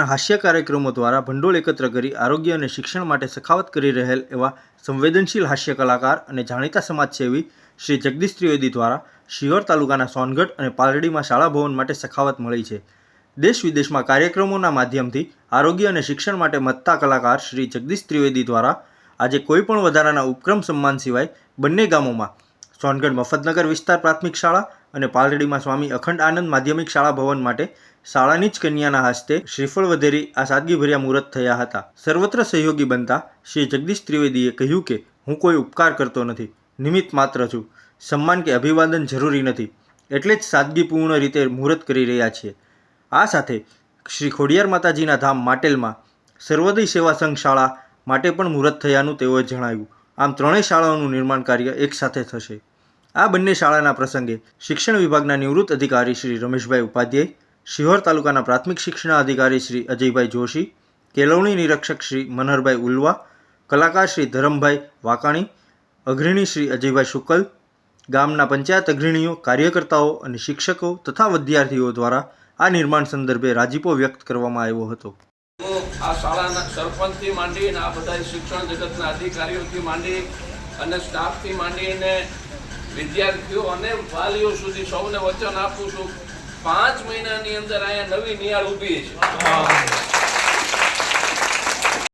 હાસ્ય કાર્યક્રમો દ્વારા ભંડોળ એકત્ર કરી આરોગ્ય અને શિક્ષણ માટે સખાવત કરી રહેલ એવા સંવેદનશીલ હાસ્ય કલાકાર અને જાણીતા સમાજસેવી શ્રી જગદીશ ત્રિવેદી દ્વારા શિહોર તાલુકાના સોનગઢ અને પાલડીમાં શાળા ભવન માટે સખાવત મળી છે। દેશ વિદેશમાં કાર્યક્રમોના માધ્યમથી આરોગ્ય અને શિક્ષણ માટે મથતા કલાકાર શ્રી જગદીશ ત્રિવેદી દ્વારા આજે કોઈપણ વધારાના ઉપક્રમ સન્માન સિવાય બંને ગામોમાં સોનગઢ મફતનગર વિસ્તાર પ્રાથમિક શાળા અને પાલડીમાં સ્વામી અખંડ આનંદ માધ્યમિક શાળા ભવન માટે શાળાની જ કન્યાના હસ્તે શ્રીફળ વધેરી આ સાદગીભર્યા મુહૂર્ત થયા હતા। સર્વત્ર સહયોગી બનતા શ્રી જગદીશ ત્રિવેદીએ કહ્યું કે હું કોઈ ઉપકાર કરતો નથી, નિમિત્ત માત્ર છું। સન્માન કે અભિવાદન જરૂરી નથી, એટલે જ સાદગીપૂર્ણ રીતે મુહૂર્ત કરી રહ્યા છીએ। આ સાથે શ્રી ખોડિયાર માતાજીના ધામ માટેલમાં સર્વોદય સેવા સંઘ શાળા માટે પણ મુહૂર્ત થયાનું તેઓએ જણાવ્યું। આમ ત્રણેય શાળાઓનું નિર્માણ કાર્ય એકસાથે થશે। આ બંને શાળાના પ્રસંગે શિક્ષણ વિભાગના નિવૃત્ત અધિકારી શ્રી રમેશભાઈ ઉપાધ્યાય, શિહોર તાલુકાના પ્રાથમિક શિક્ષણાધિકારી શ્રી અજયભાઈ જોશી, કેળવણી નિરીક્ષક શ્રી મનહરભાઈ ઉલવા, કલાકાર શ્રી ધરમભાઈ વાકાણી, અગ્રણી શ્રી અજયભાઈ શુકલ, ગામના પંચાયત અગ્રણીઓ, કાર્યકર્તાઓ અને શિક્ષકો તથા વિદ્યાર્થીઓ દ્વારા આ નિર્માણ સંદર્ભે રાજીપો વ્યક્ત કરવામાં આવ્યો હતો। આ શાળાના સરપંચથી માંડીને આ બધા શિક્ષણ જગતના અધિકારીઓથી માંડી અને સ્ટાફથી માંડીને વિદ્યાર્થીઓ અને વાલીઓ સુધી સૌને વચન આપું છું, 5 મહિનાની અંદર અહીંયા નવી નિયાળ ઊભી છે।